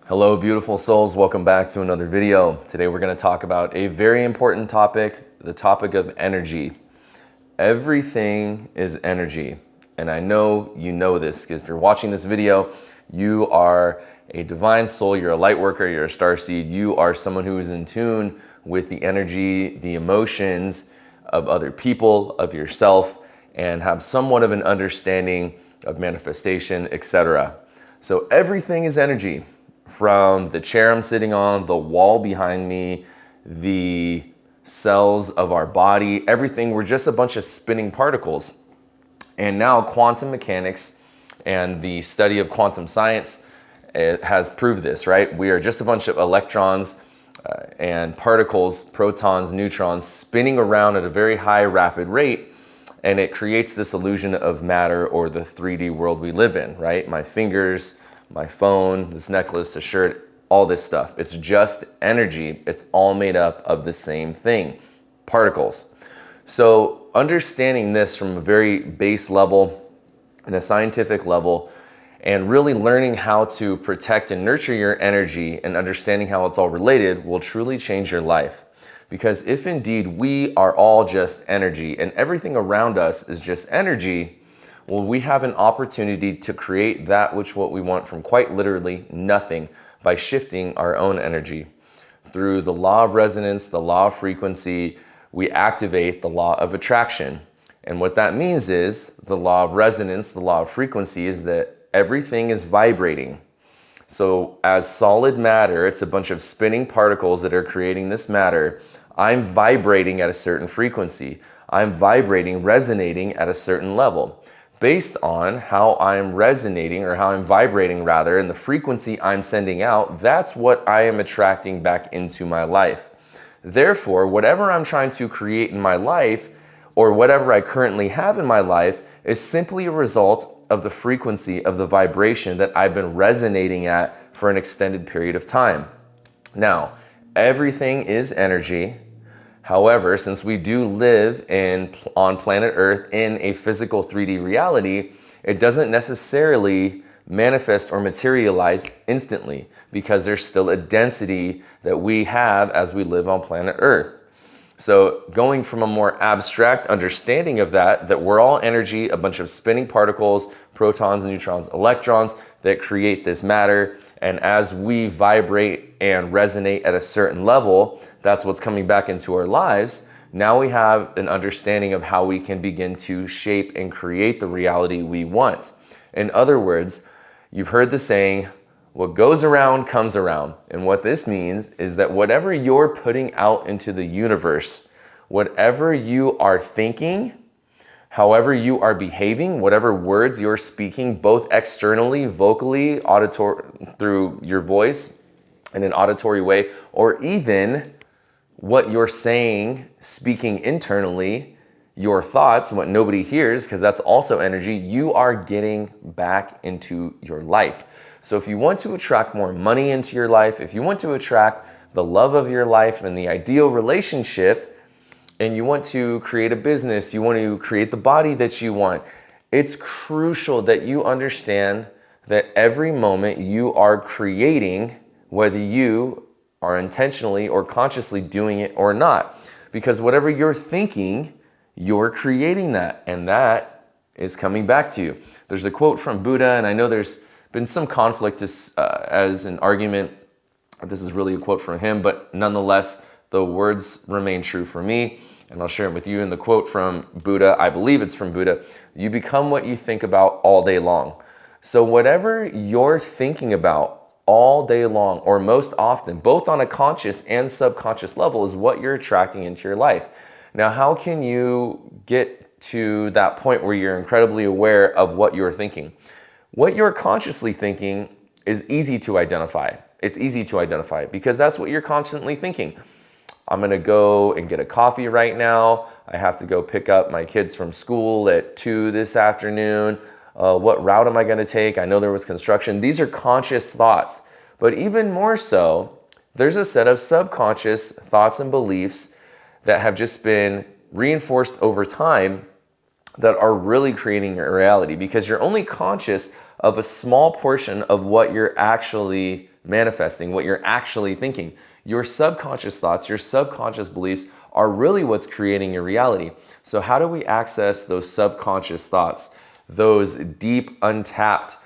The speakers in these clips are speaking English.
Hello, beautiful souls. Welcome back to another video. Today we're going to talk about a very important topic, the topic of energy. Everything is energy. And I know you know this because if you're watching this video, you are a divine soul, you're a light worker, you're a starseed, you are someone who is in tune with the energy, the emotions of other people, of yourself, and have somewhat of an understanding of manifestation, etc. So everything is energy. From the chair I'm sitting on, the wall behind me, the cells of our body, everything, we're just a bunch of spinning particles. And now quantum mechanics and the study of quantum science has proved this, right? We are just a bunch of electrons and particles, protons, neutrons, spinning around at a very high rapid rate. And it creates this illusion of matter, or the 3D world we live in, right? My fingers, my phone, this necklace, a shirt, all this stuff. It's just energy. It's all made up of the same thing, particles. So understanding this from a very base level and a scientific level, and really learning how to protect and nurture your energy and understanding how it's all related will truly change your life. Because if indeed we are all just energy and everything around us is just energy, well, we have an opportunity to create that what we want from quite literally nothing by shifting our own energy. Through the law of resonance, the law of frequency, we activate the law of attraction. And what that means is the law of resonance, the law of frequency, is that everything is vibrating. So as solid matter, it's a bunch of spinning particles that are creating this matter. I'm vibrating at a certain frequency. I'm vibrating, resonating at a certain level. Based on how I'm resonating, or how I'm vibrating rather, and the frequency I'm sending out, that's what I am attracting back into my life. Therefore, whatever I'm trying to create in my life, or whatever I currently have in my life, is simply a result of the frequency of the vibration that I've been resonating at for an extended period of time. Now, everything is energy. However, since we do live on planet Earth in a physical 3D reality, it doesn't necessarily manifest or materialize instantly, because there's still a density that we have as we live on planet Earth. So going from a more abstract understanding of that we're all energy, a bunch of spinning particles, protons, neutrons, electrons that create this matter. And as we vibrate and resonate at a certain level, that's what's coming back into our lives. Now we have an understanding of how we can begin to shape and create the reality we want. In other words, you've heard the saying, what goes around comes around. And what this means is that whatever you're putting out into the universe, whatever you are thinking, however you are behaving, whatever words you're speaking, both externally, vocally, through your voice in an auditory way, or even what you're saying, speaking internally, your thoughts, what nobody hears, because that's also energy, you are getting back into your life. So if you want to attract more money into your life, if you want to attract the love of your life and the ideal relationship, and you want to create a business, you want to create the body that you want, it's crucial that you understand that every moment you are creating, whether you are intentionally or consciously doing it or not. Because whatever you're thinking, you're creating that, and that is coming back to you. There's a quote from Buddha, and I know there's been some conflict as an argument. This is really a quote from him, but nonetheless, the words remain true for me, and I'll share it with you. In the quote from Buddha, I believe it's from Buddha, you become what you think about all day long. So whatever you're thinking about all day long, or most often, both on a conscious and subconscious level, is what you're attracting into your life. Now, how can you get to that point where you're incredibly aware of what you're thinking? What you're consciously thinking is easy to identify. It's easy to identify because that's what you're constantly thinking. I'm gonna go and get a coffee right now. I have to go pick up my kids from school at 2 this afternoon. What route am I gonna take? I know there was construction. These are conscious thoughts. But even more so, there's a set of subconscious thoughts and beliefs that have just been reinforced over time that are really creating your reality, because you're only conscious of a small portion of what you're actually manifesting, what you're actually thinking. Your subconscious thoughts, your subconscious beliefs are really what's creating your reality. So how do we access those subconscious thoughts, those deep, untapped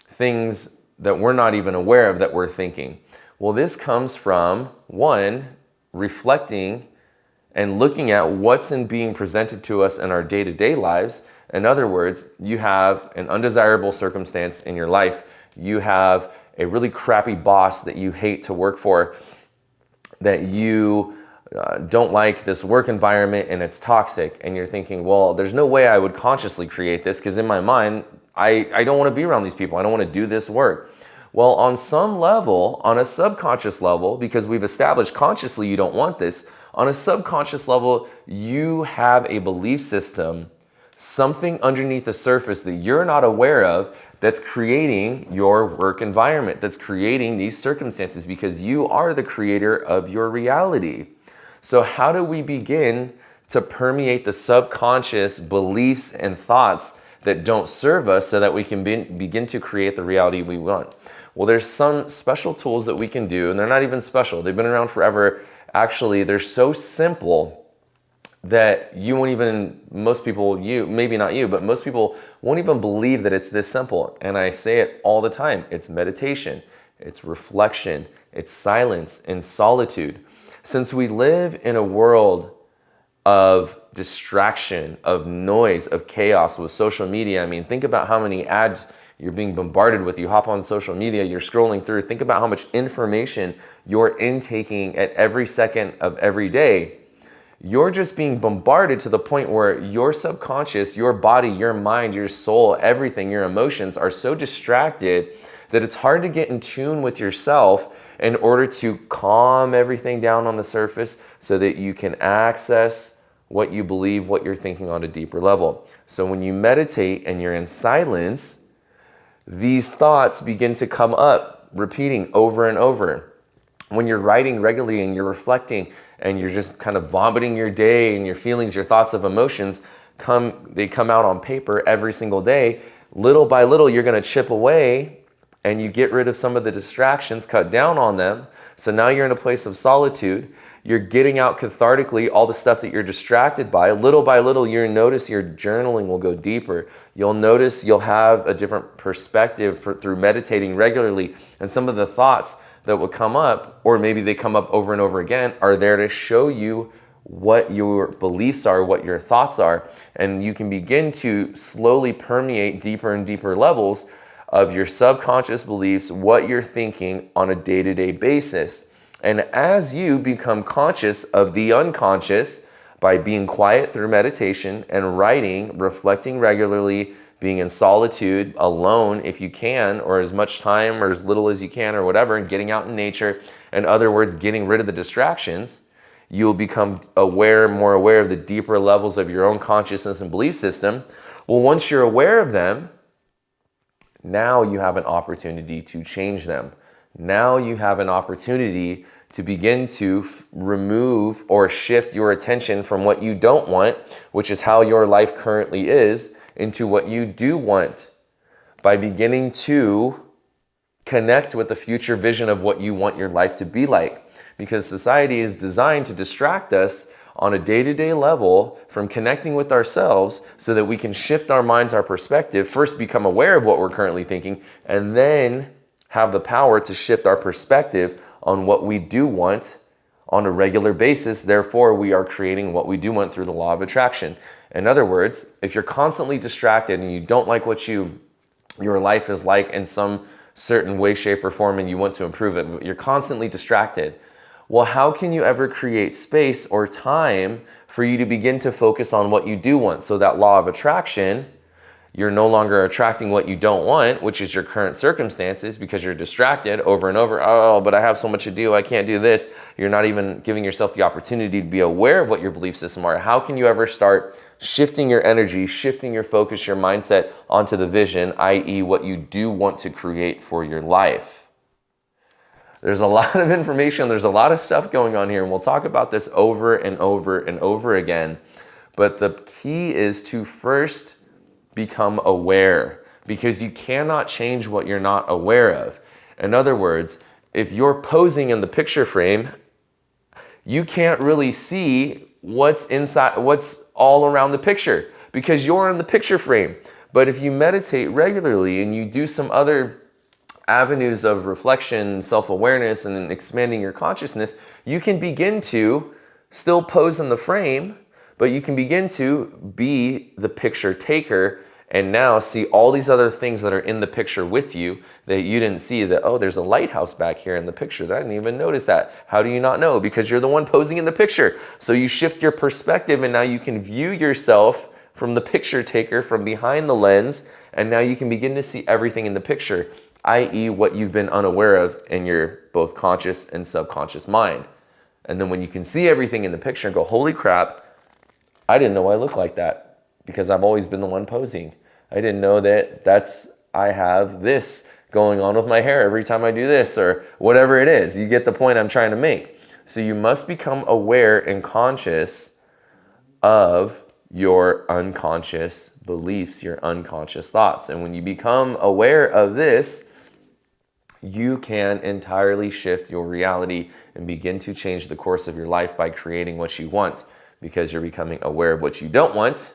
things that we're not even aware of that we're thinking? Well, this comes from, one, reflecting and looking at what's being presented to us in our day-to-day lives. In other words, you have an undesirable circumstance in your life. You have a really crappy boss that you hate to work for, that you don't like this work environment and it's toxic. And you're thinking, well, there's no way I would consciously create this because in my mind, I don't want to be around these people. I don't want to do this work. Well, on some level, on a subconscious level, because we've established consciously you don't want this, on a subconscious level, you have a belief system, something underneath the surface that you're not aware of that's creating your work environment, that's creating these circumstances because you are the creator of your reality. So how do we begin to permeate the subconscious beliefs and thoughts that don't serve us so that we can begin to create the reality we want? Well, there's some special tools that we can do, and they're not even special. They've been around forever. Actually, they're so simple that you won't even, most people, maybe not you, but most people won't even believe that it's this simple. And I say it all the time. It's meditation, it's reflection, it's silence and solitude. Since we live in a world of distraction, of noise, of chaos with social media, I mean, think about how many ads you're being bombarded with. You hop on social media, you're scrolling through. Think about how much information you're intaking at every second of every day. You're just being bombarded to the point where your subconscious, your body, your mind, your soul, everything, your emotions are so distracted that it's hard to get in tune with yourself in order to calm everything down on the surface so that you can access what you believe, what you're thinking on a deeper level. So when you meditate and you're in silence, these thoughts begin to come up, repeating over and over. When you're writing regularly and you're reflecting and you're just kind of vomiting your day and your feelings, your thoughts of emotions, they come out on paper every single day. Little by little, you're going to chip away and you get rid of some of the distractions, cut down on them. So now you're in a place of solitude. You're getting out cathartically all the stuff that you're distracted by. Little by little, you'll notice your journaling will go deeper. You'll notice you'll have a different perspective through meditating regularly. And some of the thoughts that will come up, or maybe they come up over and over again, are there to show you what your beliefs are, what your thoughts are. And you can begin to slowly permeate deeper and deeper levels of your subconscious beliefs, what you're thinking on a day-to-day basis. And as you become conscious of the unconscious by being quiet through meditation and writing, reflecting regularly, being in solitude, alone if you can, or as much time or as little as you can or whatever, and getting out in nature, in other words, getting rid of the distractions, you'll become more aware of the deeper levels of your own consciousness and belief system. Well, once you're aware of them, now you have an opportunity to change them. Now you have an opportunity to begin to remove or shift your attention from what you don't want, which is how your life currently is, into what you do want by beginning to connect with the future vision of what you want your life to be like. Because society is designed to distract us on a day-to-day level from connecting with ourselves so that we can shift our minds, our perspective, first become aware of what we're currently thinking, and then have the power to shift our perspective on what we do want on a regular basis. Therefore, we are creating what we do want through the law of attraction. In other words, if you're constantly distracted and you don't like what your life is like in some certain way, shape, or form, and you want to improve it, but you're constantly distracted, well, how can you ever create space or time for you to begin to focus on what you do want? So that law of attraction, you're no longer attracting what you don't want, which is your current circumstances, because you're distracted over and over. Oh, but I have so much to do. I can't do this. You're not even giving yourself the opportunity to be aware of what your belief system are. How can you ever start shifting your energy, shifting your focus, your mindset onto the vision, i.e. what you do want to create for your life? There's a lot of information. There's a lot of stuff going on here, and we'll talk about this over and over and over again. But the key is to first become aware, because you cannot change what you're not aware of. In other words, if you're posing in the picture frame, you can't really see what's inside, what's all around the picture, because you're in the picture frame. But if you meditate regularly and you do some other avenues of reflection, self-awareness, and expanding your consciousness, you can begin to still pose in the frame, but you can begin to be the picture taker and now see all these other things that are in the picture with you that you didn't see. That, oh, there's a lighthouse back here in the picture that I didn't even notice that. How do you not know? Because you're the one posing in the picture. So you shift your perspective and now you can view yourself from the picture taker, from behind the lens, and now you can begin to see everything in the picture, i.e. what you've been unaware of in your both conscious and subconscious mind. And then when you can see everything in the picture and go, holy crap, I didn't know I looked like that, because I've always been the one posing. I didn't know that I have this going on with my hair every time I do this, or whatever it is. You get the point I'm trying to make. So you must become aware and conscious of your unconscious beliefs, your unconscious thoughts. And when you become aware of this, you can entirely shift your reality and begin to change the course of your life by creating what you want, because you're becoming aware of what you don't want.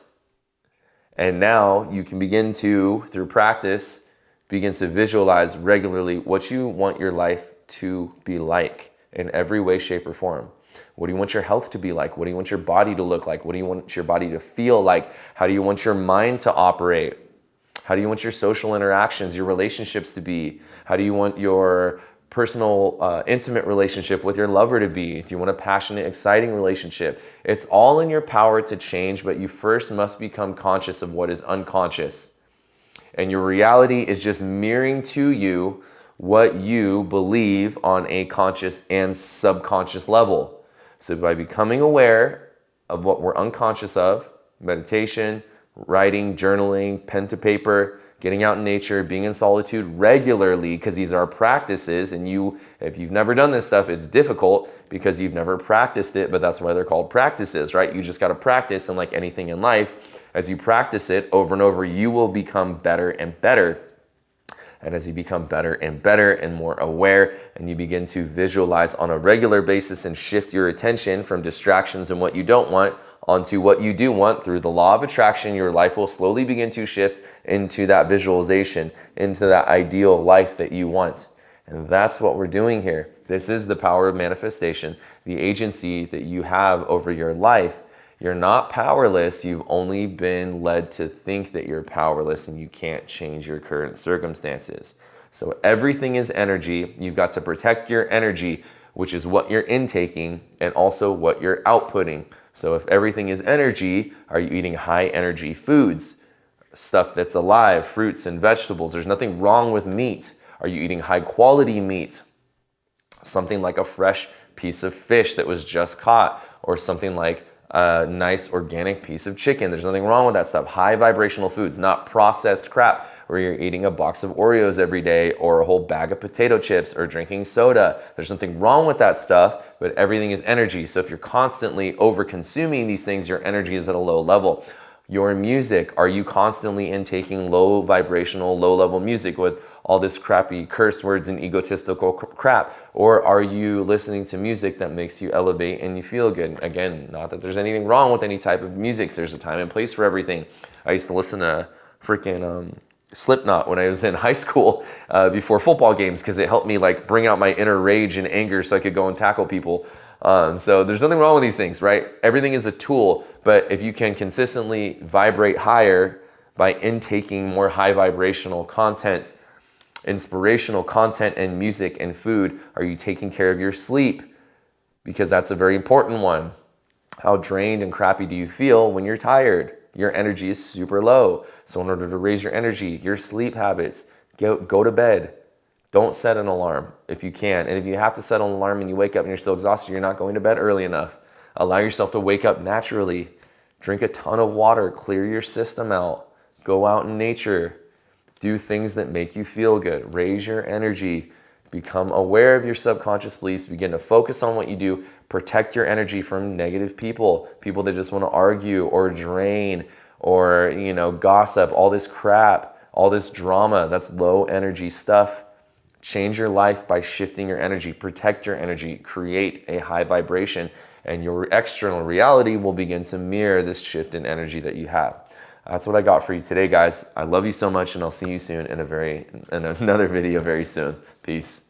And now you can begin to, through practice, begin to visualize regularly what you want your life to be like in every way, shape, or form. What do you want your health to be like? What do you want your body to look like? What do you want your body to feel like? How do you want your mind to operate? How do you want your social interactions, your relationships to be? How do you want your personal, intimate relationship with your lover to be? Do you want a passionate, exciting relationship? It's all in your power to change, but you first must become conscious of what is unconscious. And your reality is just mirroring to you what you believe on a conscious and subconscious level. So by becoming aware of what we're unconscious of, meditation, writing, journaling, pen to paper, getting out in nature, being in solitude regularly, because these are practices, and if you've never done this stuff, it's difficult because you've never practiced it, but that's why they're called practices, right? You just got to practice, and like anything in life, as you practice it over and over, you will become better and better. And as you become better and better and more aware, and you begin to visualize on a regular basis and shift your attention from distractions and what you don't want onto what you do want, through the law of attraction, your life will slowly begin to shift into that visualization, into that ideal life that you want. And that's what we're doing here. This is the power of manifestation, the agency that you have over your life. You're not powerless. You've only been led to think that you're powerless and you can't change your current circumstances. So everything is energy. You've got to protect your energy, which is what you're intaking and also what you're outputting. So if everything is energy, are you eating high energy foods? Stuff that's alive, fruits and vegetables. There's nothing wrong with meat. Are you eating high quality meat? Something like a fresh piece of fish that was just caught, or something like a nice organic piece of chicken. There's nothing wrong with that stuff. High vibrational foods, not processed crap where you're eating a box of Oreos every day or a whole bag of potato chips or drinking soda. There's nothing wrong with that stuff, but everything is energy. So if you're constantly over consuming these things, your energy is at a low level. Your music, are you constantly intaking low vibrational, low level music with all this crappy curse words and egotistical crap? Or are you listening to music that makes you elevate and you feel good? Again, not that there's anything wrong with any type of music. So there's a time and place for everything. I used to listen to freaking Slipknot when I was in high school before football games, because it helped me like bring out my inner rage and anger so I could go and tackle people. So there's nothing wrong with these things, right? Everything is a tool, but if you can consistently vibrate higher by intaking more high vibrational content, inspirational content and music and food, are you taking care of your sleep? Because that's a very important one. How drained and crappy do you feel when you're tired? Your energy is super low. So in order to raise your energy, your sleep habits, go to bed. Don't set an alarm if you can. And if you have to set an alarm and you wake up and you're still exhausted, you're not going to bed early enough. Allow yourself to wake up naturally. Drink a ton of water. Clear your system out. Go out in nature. Do things that make you feel good. Raise your energy. Become aware of your subconscious beliefs. Begin to focus on what you do. Protect your energy from negative people. People that just want to argue or drain or, gossip. All this crap. All this drama. That's low energy stuff. Change your life by shifting your energy, protect your energy, create a high vibration, and your external reality will begin to mirror this shift in energy that you have. That's what I got for you today, guys. I love you so much, and I'll see you soon in another video very soon. Peace.